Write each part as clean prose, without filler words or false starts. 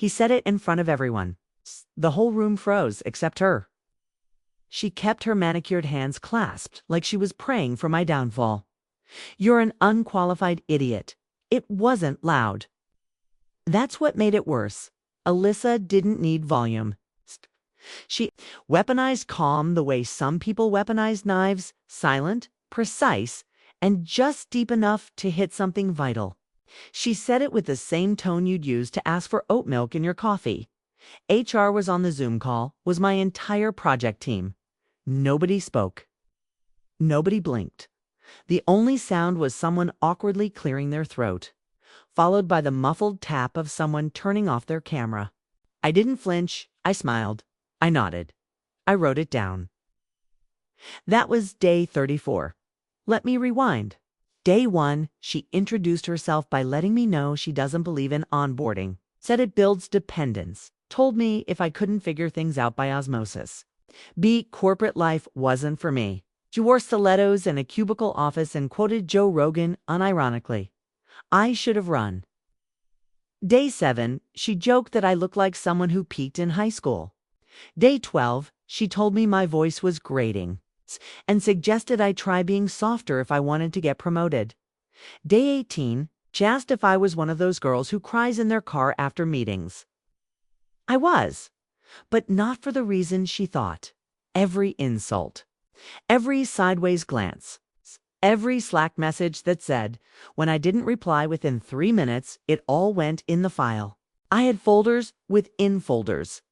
He said it in front of everyone. The whole room froze, except her. She kept her manicured hands clasped like she was praying for my downfall. "You're an unqualified idiot." It wasn't loud. That's what made it worse. Alyssa didn't need volume. She weaponized calm the way some people weaponize knives, silent, precise, and just deep enough to hit something vital. She said it with the same tone you'd use to ask for oat milk in your coffee. HR was on the Zoom call, was my entire project team. Nobody spoke. Nobody blinked. The only sound was someone awkwardly clearing their throat, followed by the muffled tap of someone turning off their camera. I didn't flinch. I smiled. I nodded. I wrote it down. That was day 34. Let me rewind. Day 1, she introduced herself by letting me know she doesn't believe in onboarding, said it builds dependence, told me if I couldn't figure things out by osmosis. B, corporate life wasn't for me. She wore stilettos in a cubicle office and quoted Joe Rogan unironically. I should have run. Day 7, she joked that I looked like someone who peaked in high school. Day 12, she told me my voice was grating and suggested I try being softer if I wanted to get promoted. Day 18, she asked if I was one of those girls who cries in their car after meetings. I was, but not for the reason she thought. Every insult, every sideways glance, every Slack message that said, when I didn't reply within 3 minutes, it all went in the file. I had folders within folders.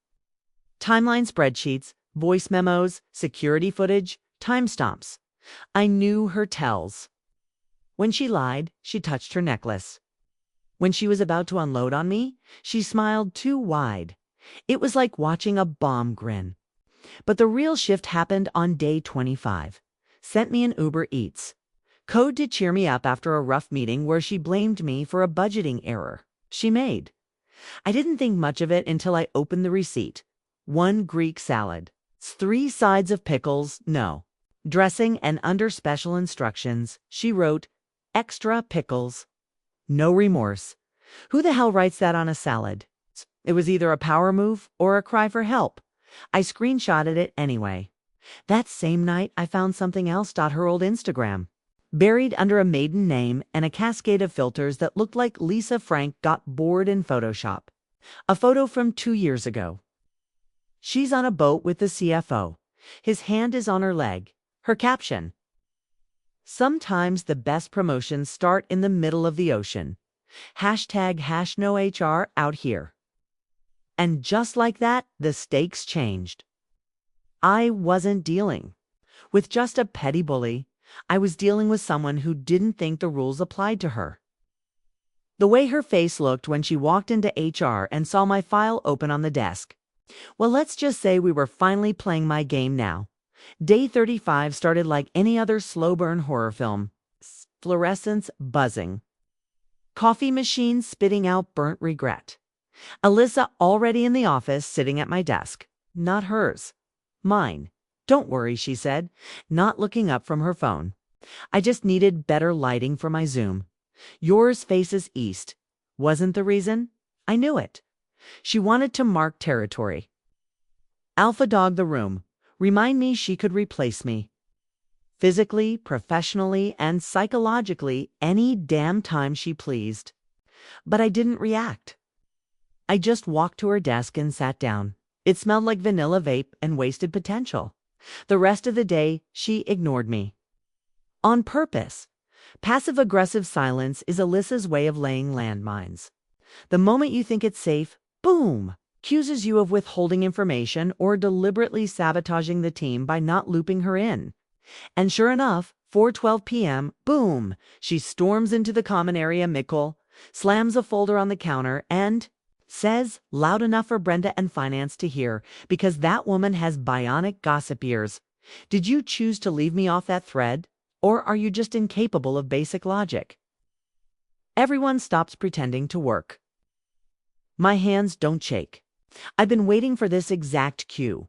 Timeline spreadsheets, voice memos, security footage, timestamps. I knew her tells. When she lied, she touched her necklace. When she was about to unload on me, she smiled too wide. It was like watching a bomb grin. But the real shift happened on day 25. Sent me an Uber Eats. Code to cheer me up after a rough meeting where she blamed me for a budgeting error she made. I didn't think much of it until I opened the receipt. 1 Greek salad. 3 sides of pickles, no. Dressing, and under special instructions, she wrote, extra pickles. No remorse. Who the hell writes that on a salad? It was either a power move or a cry for help. I screenshotted it anyway. That same night, I found something else. Her old Instagram, buried under a maiden name and a cascade of filters that looked like Lisa Frank got bored in Photoshop. A photo from 2 years ago. She's on a boat with the CFO. His hand is on her leg. Her caption: sometimes the best promotions start in the middle of the ocean. #NoHR out here. And just like that, the stakes changed. I wasn't dealing with just a petty bully. I was dealing with someone who didn't think the rules applied to her. The way her face looked when she walked into HR and saw my file open on the desk. Well, let's just say we were finally playing my game now. Day 35 started like any other slow burn horror film. Fluorescence buzzing. Coffee machine spitting out burnt regret. Alyssa already in the office sitting at my desk. Not hers. Mine. Don't worry, she said, not looking up from her phone. I just needed better lighting for my Zoom. Yours faces east. Wasn't the reason? I knew it. She wanted to mark territory. Alpha dog the room. Remind me she could replace me. Physically, professionally, and psychologically any damn time she pleased. But I didn't react. I just walked to her desk and sat down. It smelled like vanilla vape and wasted potential. The rest of the day, she ignored me. On purpose. Passive-aggressive silence is Alyssa's way of laying landmines. The moment you think it's safe, boom, accuses you of withholding information or deliberately sabotaging the team by not looping her in. And sure enough, 4:12 p.m., boom, she storms into the common area Mikkel, slams a folder on the counter, and says, loud enough for Brenda and finance to hear, because that woman has bionic gossip ears, "Did you choose to leave me off that thread? Or are you just incapable of basic logic?" Everyone stops pretending to work. My hands don't shake. I've been waiting for this exact cue.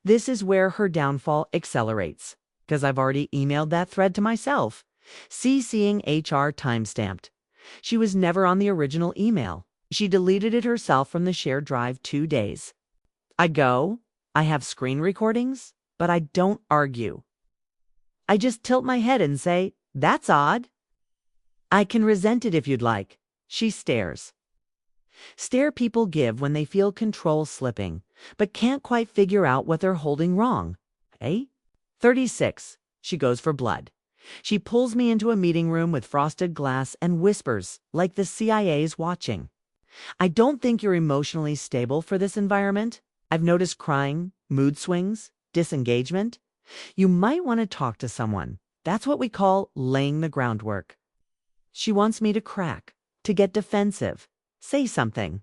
This is where her downfall accelerates, because I've already emailed that thread to myself. CCing HR timestamped. She was never on the original email. She deleted it herself from the shared drive 2 days. I go, I have screen recordings, but I don't argue. I just tilt my head and say, "That's odd." "I can resent it if you'd like." She stares. Stare people give when they feel control slipping, but can't quite figure out what they're holding wrong. Eh? 36. She goes for blood. She pulls me into a meeting room with frosted glass and whispers, like the CIA's watching. "I don't think you're emotionally stable for this environment. I've noticed crying, mood swings, disengagement. You might want to talk to someone. That's what we call laying the groundwork." She wants me to crack, to get defensive, say something.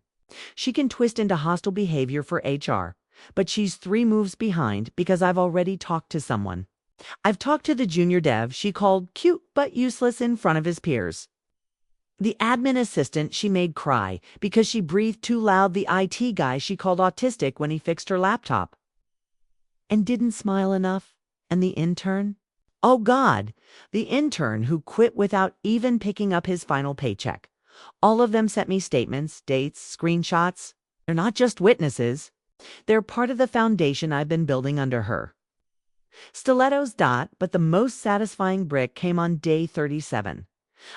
She can twist into hostile behavior for HR, but she's 3 moves behind because I've already talked to someone. I've talked to the junior dev she called cute but useless in front of his peers. The admin assistant she made cry because she breathed too loud the IT guy she called autistic when he fixed her laptop. And didn't smile enough. And the intern? Oh God, the intern who quit without even picking up his final paycheck. All of them sent me statements, dates, screenshots. They're not just witnesses. They're part of the foundation I've been building under her. Stilettos. But the most satisfying brick came on day 37.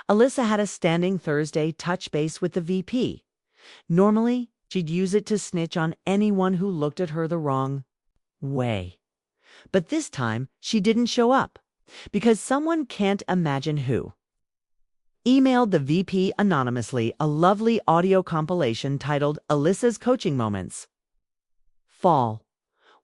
Alyssa had a standing Thursday touch base with the VP. Normally, she'd use it to snitch on anyone who looked at her the wrong way. But this time, she didn't show up, because someone can't imagine who. Emailed the VP anonymously a lovely audio compilation titled Alyssa's Coaching Moments. Fall.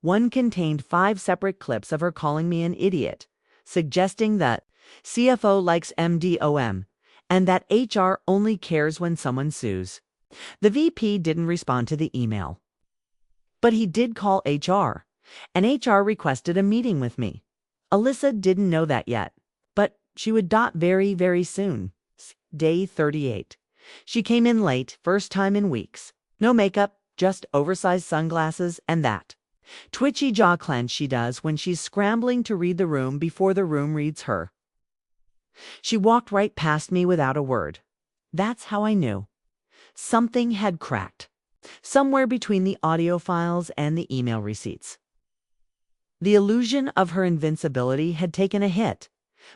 One contained 5 separate clips of her calling me an idiot, suggesting that CFO likes MDOM, and that HR only cares when someone sues. The VP didn't respond to the email. But he did call HR, and HR requested a meeting with me. Alyssa didn't know that yet, but she would. Very, very soon. Day 38. She came in late, first time in weeks. No makeup, just oversized sunglasses and that twitchy jaw clench she does when she's scrambling to read the room before the room reads her. She walked right past me without a word. That's how I knew. Something had cracked, somewhere between the audio files and the email receipts. The illusion of her invincibility had taken a hit,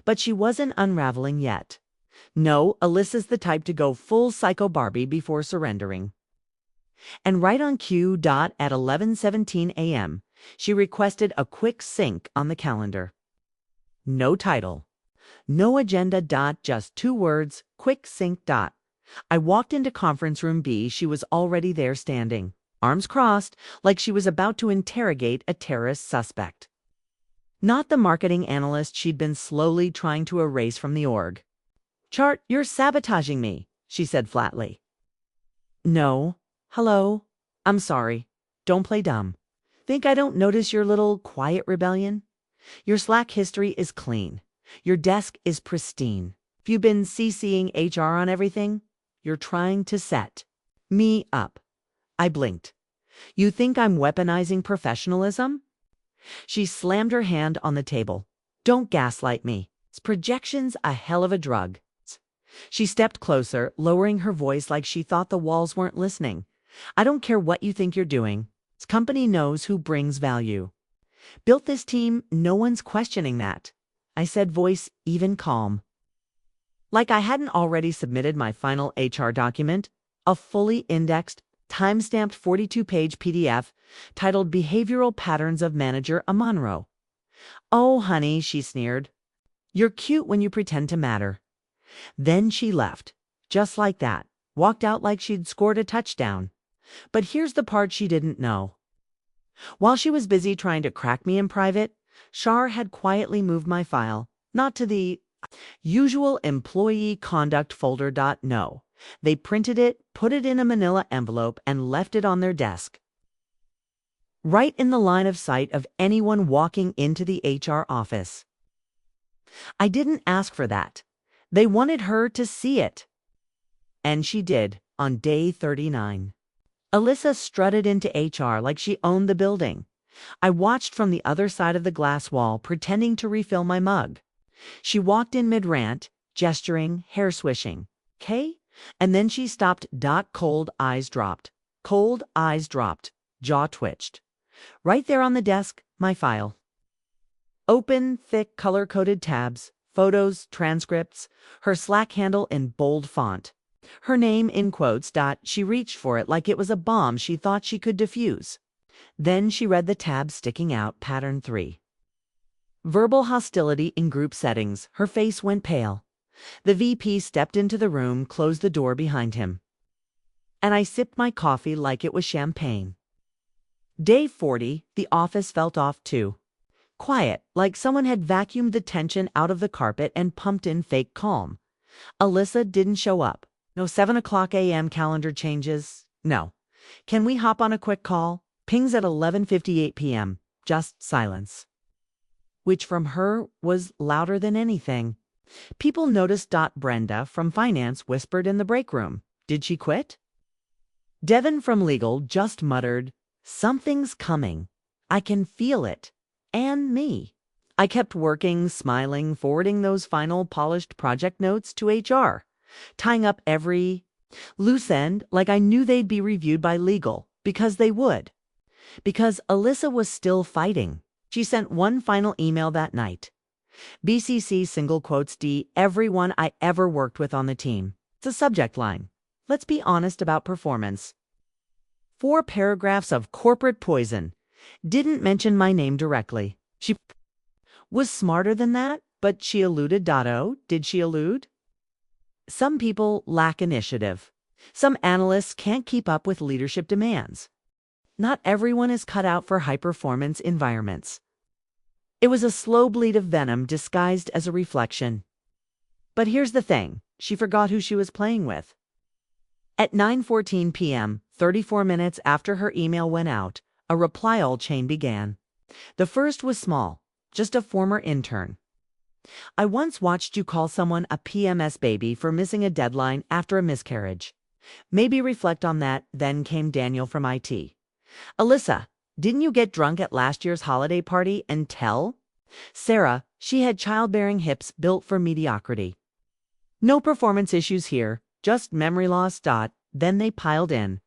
but she wasn't unraveling yet. No, Alyssa's the type to go full Psycho Barbie before surrendering. And right on cue, at 11:17 a.m., she requested a quick sync on the calendar. No title. No agenda. Just 2 words, quick sync. I walked into conference room B. She was already there standing, arms crossed, like she was about to interrogate a terrorist suspect. Not the marketing analyst she'd been slowly trying to erase from the org. "Chart, you're sabotaging me," she said flatly. "No. Hello. I'm sorry. Don't play dumb. Think I don't notice your little quiet rebellion? Your Slack history is clean. Your desk is pristine. If you've been CCing HR on everything, you're trying to set me up." I blinked. "You think I'm weaponizing professionalism?" She slammed her hand on the table. "Don't gaslight me. Projection's a hell of a drug." She stepped closer, lowering her voice like she thought the walls weren't listening. "I don't care what you think you're doing. This company knows who brings value. Built this team, no one's questioning that." I said, voice even calm. Like I hadn't already submitted my final HR document, a fully indexed, time-stamped 42-page PDF titled Behavioral Patterns of Manager Amonro. "Oh, honey," she sneered. "You're cute when you pretend to matter." Then she left, just like that, walked out like she'd scored a touchdown. But here's the part she didn't know. While she was busy trying to crack me in private, Shar had quietly moved my file, not to the usual employee conduct folder. No, they printed it, put it in a manila envelope, and left it on their desk, right in the line of sight of anyone walking into the HR office. I didn't ask for that. They wanted her to see it. And she did, on day 39. Alyssa strutted into HR like she owned the building. I watched from the other side of the glass wall, pretending to refill my mug. She walked in mid-rant, gesturing, hair swishing. "Okay, And then she stopped. Cold eyes dropped. Cold eyes dropped. Jaw twitched. Right there on the desk, my file. Open, thick, color-coded tabs, photos, transcripts, her Slack handle in bold font. Her name in quotes. She reached for it like it was a bomb she thought she could defuse. Then she read the tab sticking out, pattern 3. Verbal hostility in group settings. Her face went pale. The VP stepped into the room, closed the door behind him. And I sipped my coffee like it was champagne. Day 40, the office felt off too. Quiet, like someone had vacuumed the tension out of the carpet and pumped in fake calm. Alyssa didn't show up. No 7:00 a.m. calendar changes. No. Can we hop on a quick call? Pings at 11:58 p.m. Just silence. Which from her was louder than anything. People noticed. Brenda from finance whispered in the break room. Did she quit? Devin from legal just muttered, something's coming. I can feel it. And me. I kept working, smiling, forwarding those final polished project notes to HR, tying up every loose end like I knew they'd be reviewed by legal, because they would. Because Alyssa was still fighting. She sent one final email that night. BCC single quotes D, everyone I ever worked with on the team. It's a subject line. Let's be honest about performance. 4 paragraphs of corporate poison. Didn't mention my name directly. She was smarter than that, but she alluded. Did she allude? Some people lack initiative. Some analysts can't keep up with leadership demands. Not everyone is cut out for high-performance environments. It was a slow bleed of venom disguised as a reflection. But here's the thing. She forgot who she was playing with. At 9:14 p.m., 34 minutes after her email went out, a reply-all chain began. The first was small, just a former intern. I once watched you call someone a PMS baby for missing a deadline after a miscarriage. Maybe reflect on that. Then came Daniel from IT. Alyssa, didn't you get drunk at last year's holiday party and tell Sarah she had childbearing hips built for mediocrity? No performance issues here, just memory loss. Then they piled in.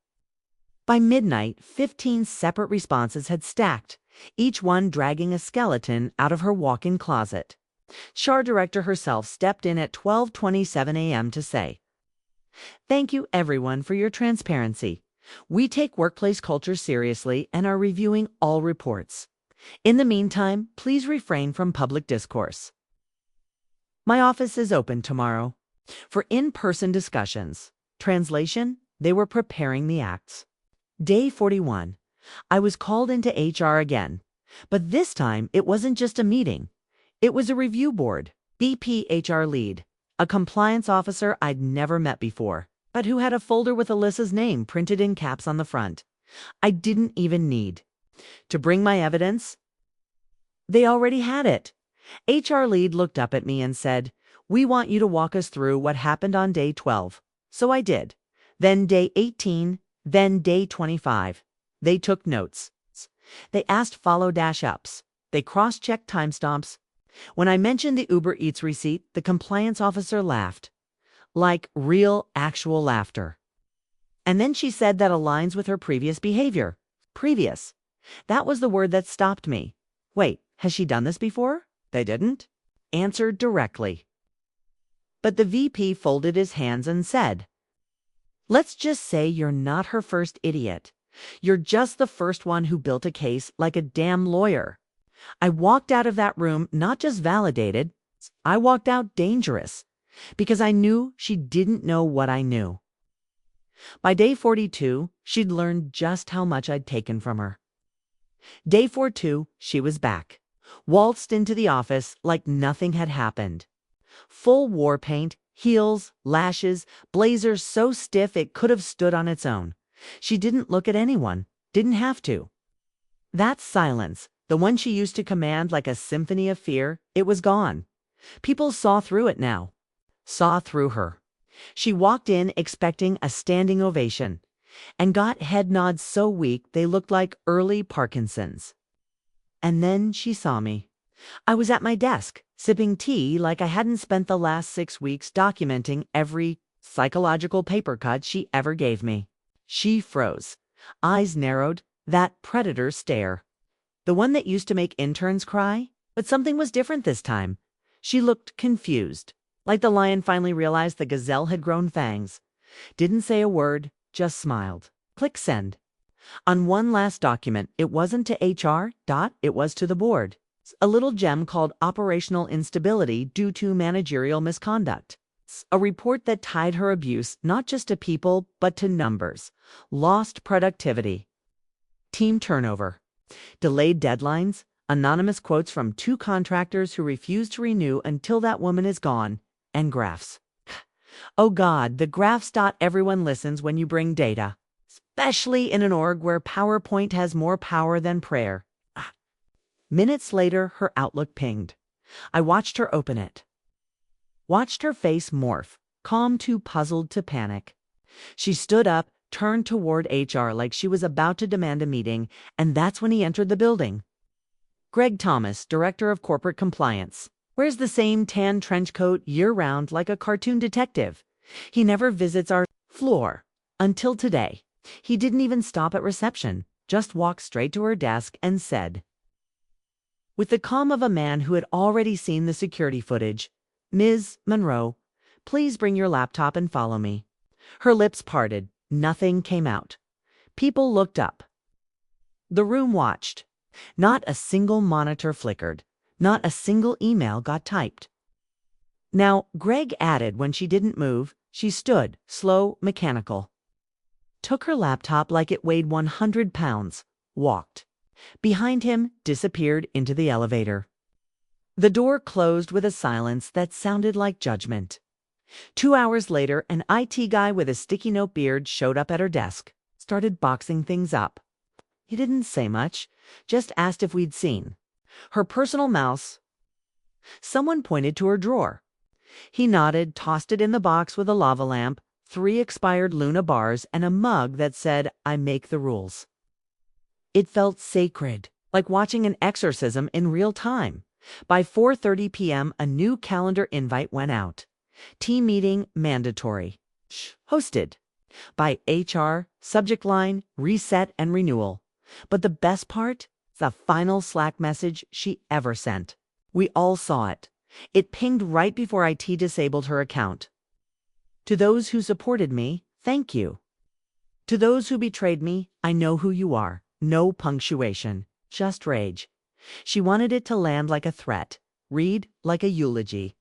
By midnight, 15 separate responses had stacked, each one dragging a skeleton out of her walk-in closet. HR director herself stepped in at 12:27 a.m. to say, "Thank you everyone for your transparency. We take workplace culture seriously and are reviewing all reports. In the meantime, please refrain from public discourse." My office is open tomorrow for in-person discussions. Translation, they were preparing the acts. Day 41. I was called into HR again, but this time it wasn't just a meeting. It was a review board. BP HR lead, a compliance officer I'd never met before, but who had a folder with Alyssa's name printed in caps on the front. I didn't even need to bring my evidence. They already had it. HR lead looked up at me and said, "We want you to walk us through what happened on day 12. So I did. Then day 18, then day 25. They took notes. They asked follow-ups. They cross-checked timestamps. When I mentioned the Uber Eats receipt, the compliance officer laughed. Like real, actual laughter. And then she said that aligns with her previous behavior. Previous. That was the word that stopped me. Wait, has she done this before? They didn't. Answered directly. But the VP folded his hands and said, "Let's just say you're not her first idiot. You're just the first one who built a case like a damn lawyer." I walked out of that room not just validated, I walked out dangerous, because I knew she didn't know what I knew. By day 42, she'd learned just how much I'd taken from her. Day 42, she was back, waltzed into the office like nothing had happened. Full war paint, heels, lashes, blazer so stiff it could have stood on its own. She didn't look at anyone, didn't have to. That silence, the one she used to command like a symphony of fear, it was gone. People saw through it now. Saw through her. She walked in expecting a standing ovation, and got head nods so weak they looked like early Parkinson's. And then she saw me. I was at my desk, sipping tea like I hadn't spent the last 6 weeks documenting every psychological paper cut she ever gave me. She froze, eyes narrowed, that predator stare. The one that used to make interns cry, but something was different this time. She looked confused, like the lion finally realized the gazelle had grown fangs. Didn't say a word, just smiled. Click send. On one last document, it wasn't to HR, it was to the board. A little gem called Operational Instability Due to Managerial Misconduct. A report that tied her abuse not just to people, but to numbers. Lost productivity. Team turnover. Delayed deadlines. Anonymous quotes from 2 contractors who refuse to renew until that woman is gone. And graphs. Oh God, the graphs. Everyone listens when you bring data. Especially in an org where PowerPoint has more power than prayer. Minutes later, her Outlook pinged. I watched her open it. Watched her face morph, calm too puzzled to panic. She stood up, turned toward HR like she was about to demand a meeting, and that's when he entered the building. Greg Thomas, Director of Corporate Compliance. Wears the same tan trench coat year-round like a cartoon detective. He never visits our floor. Until today. He didn't even stop at reception, just walked straight to her desk and said, with the calm of a man who had already seen the security footage, "Ms. Monroe, please bring your laptop and follow me." Her lips parted. Nothing came out. People looked up. The room watched. Not a single monitor flickered. Not a single email got typed. Now, Greg added when she didn't move, she stood, slow, mechanical. Took her laptop like it weighed 100 pounds. Walked. Behind him, disappeared into the elevator. The door closed with a silence that sounded like judgment. 2 hours later, an IT guy with a sticky note beard showed up at her desk, started boxing things up. He didn't say much, just asked if we'd seen her personal mouse. Someone pointed to her drawer. He nodded, tossed it in the box with a lava lamp, 3 expired Luna bars, and a mug that said, "I make the rules." It felt sacred, like watching an exorcism in real time. By 4:30 p.m., a new calendar invite went out. Team meeting mandatory. Hosted by HR, subject line, reset and renewal. But the best part? The final Slack message she ever sent. We all saw it. It pinged right before IT disabled her account. To those who supported me, thank you. To those who betrayed me, I know who you are. No punctuation, just rage. She wanted it to land like a threat, read like a eulogy.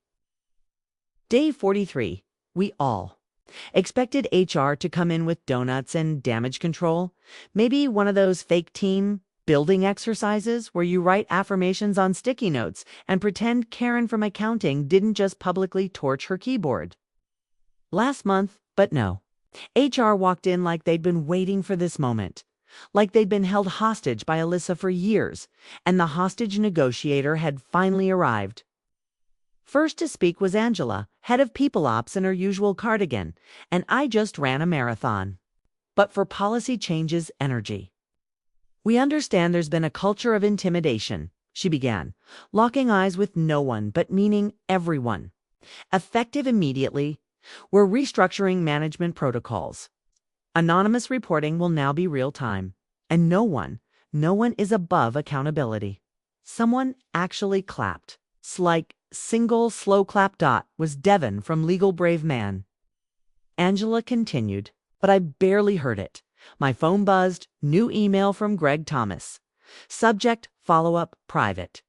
Day 43. We all expected HR to come in with donuts and damage control. Maybe one of those fake team building exercises where you write affirmations on sticky notes and pretend Karen from accounting didn't just publicly torch her keyboard. Last month, but no. HR walked in like they'd been waiting for this moment. Like they'd been held hostage by Alyssa for years, and the hostage negotiator had finally arrived. First to speak was Angela, head of People Ops in her usual cardigan, and I just ran a marathon. But for policy changes energy. We understand there's been a culture of intimidation, she began, locking eyes with no one but meaning everyone. Effective immediately, we're restructuring management protocols. Anonymous reporting will now be real time, and no one is above accountability. Someone actually clapped. Like single slow clap. Was Devon from Legal Brave Man. Angela continued, but I barely heard it. My phone buzzed, new email from Greg Thomas. Subject, follow-up, private.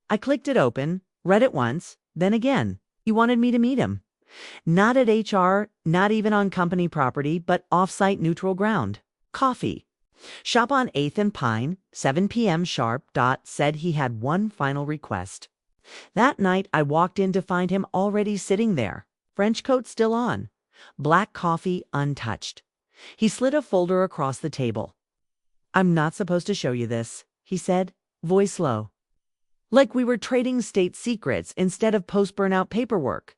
I clicked it open, read it once, then again. He wanted me to meet him. Not at HR, not even on company property, but off-site neutral ground. Coffee. Shop on 8th and Pine, 7 p.m. sharp. Said he had one final request. That night, I walked in to find him already sitting there. French coat still on. Black coffee untouched. He slid a folder across the table. "I'm not supposed to show you this," he said, voice low. Like we were trading state secrets instead of post-burnout paperwork.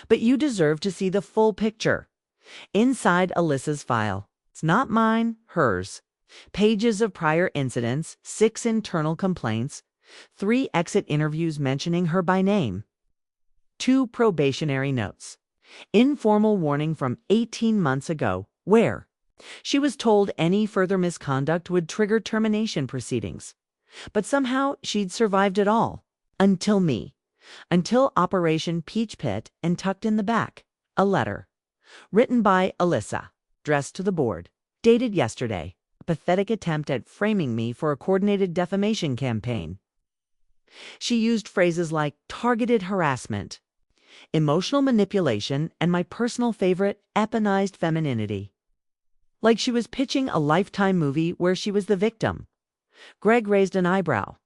But you deserve to see the full picture. Inside Alyssa's file. It's not mine, hers. Pages of prior incidents, 6 internal complaints, 3 exit interviews mentioning her by name, 2 probationary notes. Informal warning from 18 months ago, where she was told any further misconduct would trigger termination proceedings. But somehow she'd survived it all. Until me. Until Operation Peach Pit, and tucked in the back, a letter. Written by Alyssa, addressed to the board, dated yesterday. A pathetic attempt at framing me for a coordinated defamation campaign. She used phrases like targeted harassment, emotional manipulation, and my personal favorite, eponized femininity. Like she was pitching a Lifetime movie where she was the victim. Greg raised an eyebrow.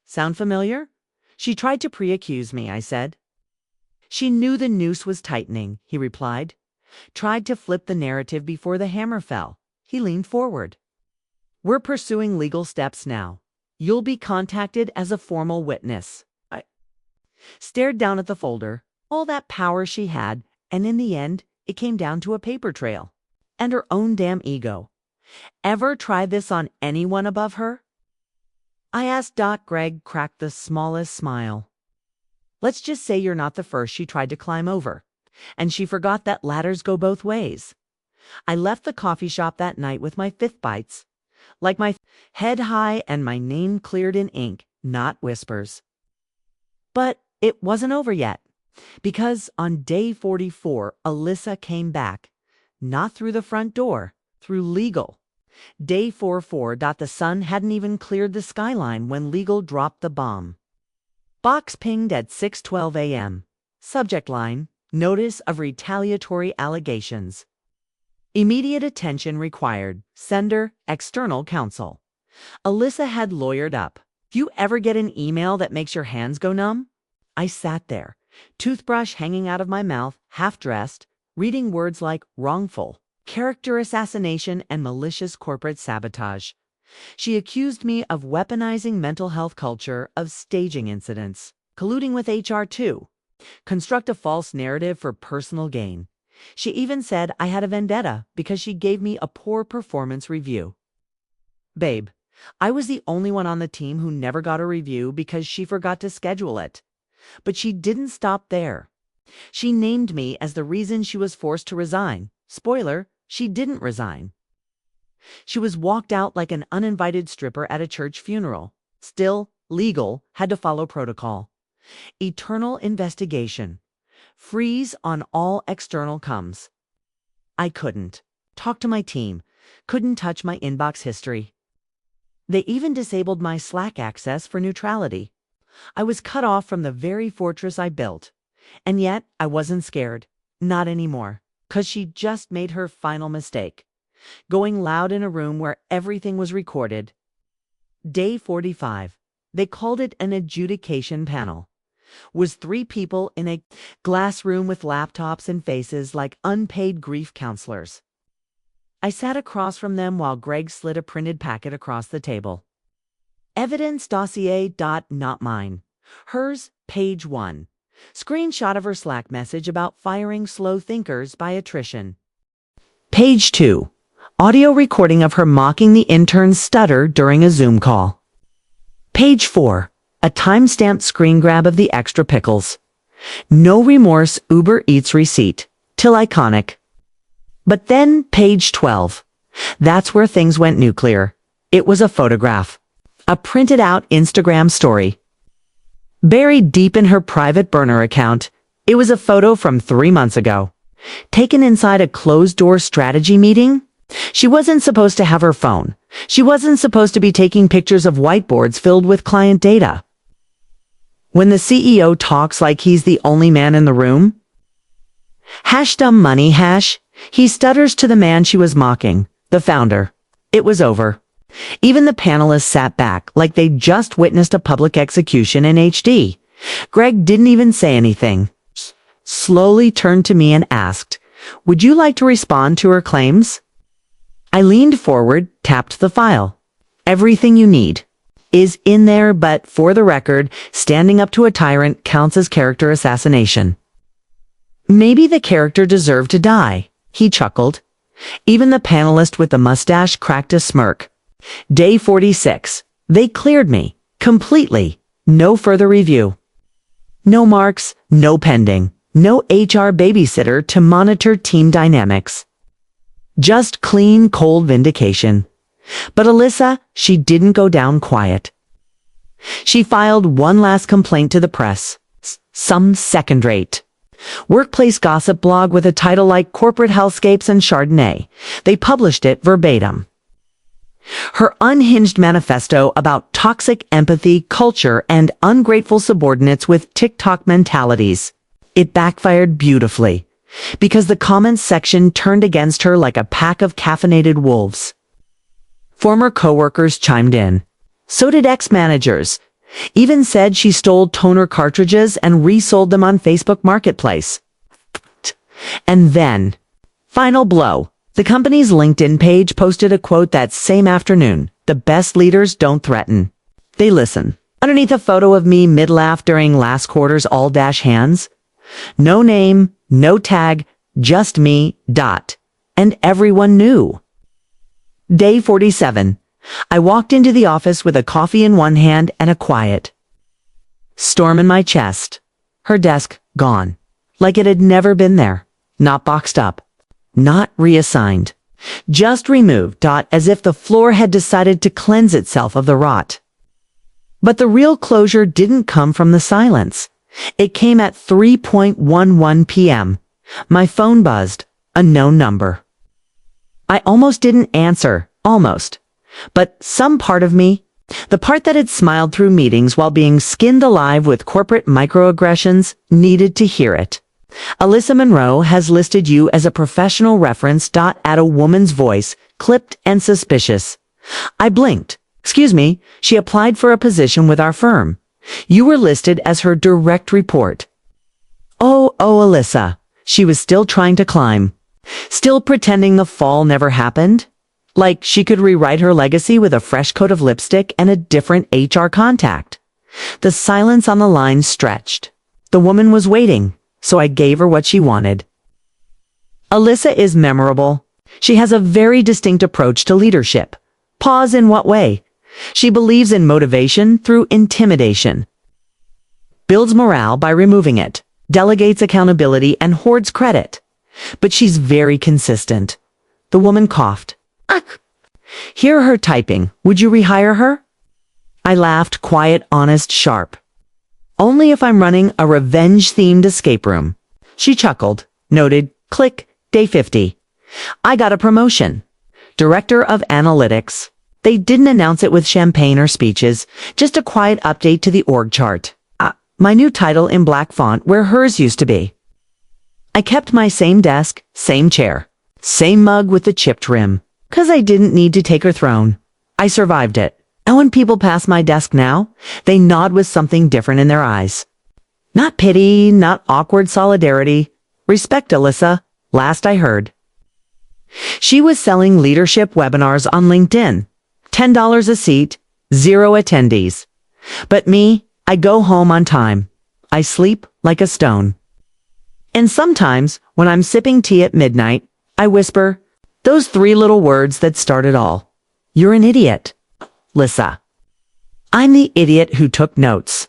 Sound familiar? She tried to pre-accuse me, I said. She knew the noose was tightening, he replied. Tried to flip the narrative before the hammer fell. He leaned forward. We're pursuing legal steps now. You'll be contacted as a formal witness. I stared down at the folder, all that power she had, and in the end, it came down to a paper trail. And her own damn ego. Ever try this on anyone above her? I asked. Greg cracked the smallest smile. Let's just say you're not the first she tried to climb over. And she forgot that ladders go both ways. I left the coffee shop that night with my fifth bites. Like my head high and my name cleared in ink, not whispers. But it wasn't over yet. Because on day 44, Alyssa came back. Not through the front door, through legal. Day 44. The sun hadn't even cleared the skyline when legal dropped the bomb. Box pinged at 6:12 a.m. Subject line, notice of retaliatory allegations. Immediate attention required. Sender, external counsel. Alyssa had lawyered up. Do you ever get an email that makes your hands go numb? I sat there, toothbrush hanging out of my mouth, half-dressed, reading words like wrongful, character assassination, and malicious corporate sabotage. She accused me of weaponizing mental health culture, of staging incidents, colluding with HR too, construct a false narrative for personal gain. She even said I had a vendetta because she gave me a poor performance review. Babe, I was the only one on the team who never got a review because she forgot to schedule it. But she didn't stop there. She named me as the reason she was forced to resign. Spoiler, she didn't resign. She was walked out like an uninvited stripper at a church funeral. Still, legal had to follow protocol. Eternal investigation. Freeze on all external comes. I couldn't talk to my team, couldn't touch my inbox history. They even disabled my Slack access for neutrality. I was cut off from the very fortress I built. And yet, I wasn't scared. Not anymore. 'Cause she just made her final mistake. Going loud in a room where everything was recorded. Day 45. They called it an adjudication panel. Was 3 people in a glass room with laptops and faces like unpaid grief counselors. I sat across from them while Greg slid a printed packet across the table. Evidence dossier. Not mine. Hers, page 1. Screenshot of her Slack message about firing slow thinkers by attrition. Page 2. Audio recording of her mocking the intern's stutter during a Zoom call. Page 4. A time-stamped screen grab of the extra pickles. No remorse Uber Eats receipt. Till iconic. But then, page 12. That's where things went nuclear. It was a photograph. A printed-out Instagram story. Buried deep in her private burner account, it was a photo from 3 months ago. Taken inside a closed-door strategy meeting. She wasn't supposed to have her phone. She wasn't supposed to be taking pictures of whiteboards filled with client data. When the CEO talks like he's the only man in the room. Hash dumb money hash. He stutters to the man she was mocking, the founder. It was over. Even the panelists sat back like they'd just witnessed a public execution in HD. Greg didn't even say anything. Slowly turned to me and asked, "Would you like to respond to her claims?" I leaned forward, tapped the file. Everything you need is in there, but for the record, standing up to a tyrant counts as character assassination. Maybe the character deserved to die, he chuckled. Even the panelist with the mustache cracked a smirk. Day 46. They cleared me. Completely. No further review. No marks, no pending, No HR babysitter to monitor team dynamics. Just clean, cold vindication. But Alyssa, she didn't go down quiet. She filed one last complaint to the press. Some second-rate workplace gossip blog with a title like Corporate Hellscapes and Chardonnay. They published it verbatim. Her unhinged manifesto about toxic empathy, culture, and ungrateful subordinates with TikTok mentalities. It backfired beautifully, because the comments section turned against her like a pack of caffeinated wolves. Former coworkers chimed in. So did ex-managers. Even said she stole toner cartridges and resold them on Facebook Marketplace. And then, final blow. The company's LinkedIn page posted a quote that same afternoon. The best leaders don't threaten. They listen. Underneath a photo of me mid-laugh during last quarter's all-hands. No name, no tag, just me, . And everyone knew. Day 47. I walked into the office with a coffee in one hand and a quiet storm in my chest. Her desk gone. Like it had never been there. Not boxed up. Not reassigned. Just removed. As if the floor had decided to cleanse itself of the rot. But the real closure didn't come from the silence. It came at 3:11 p.m. My phone buzzed. A known number. I almost didn't answer. Almost. But some part of me, the part that had smiled through meetings while being skinned alive with corporate microaggressions, needed to hear it. Alyssa Monroe has listed you as a professional reference. Add a woman's voice, clipped and suspicious. I blinked. Excuse me, she applied for a position with our firm. You were listed as her direct report. Oh, Alyssa. She was still trying to climb. Still pretending the fall never happened. Like she could rewrite her legacy with a fresh coat of lipstick and a different HR contact. The silence on the line stretched. The woman was waiting, so I gave her what she wanted. Alyssa is memorable. She has a very distinct approach to leadership. Pause in what way? She believes in motivation through intimidation. Builds morale by removing it. Delegates accountability and hoards credit. But she's very consistent. The woman coughed. Hear her typing. Would you rehire her? I laughed, quiet, honest, sharp. Only if I'm running a revenge-themed escape room. She chuckled, noted, click, day 50. I got a promotion. Director of Analytics. They didn't announce it with champagne or speeches, just a quiet update to the org chart. My new title in black font where hers used to be. I kept my same desk, same chair, same mug with the chipped rim. 'Cause I didn't need to take her throne. I survived it. And when people pass my desk now, they nod with something different in their eyes. Not pity, not awkward solidarity. Respect, Alyssa. Last I heard. She was selling leadership webinars on LinkedIn. $10 a seat, 0 attendees. But me, I go home on time. I sleep like a stone. And sometimes, when I'm sipping tea at midnight, I whisper, those 3 little words that start it all. You're an idiot, Lyssa. I'm the idiot who took notes.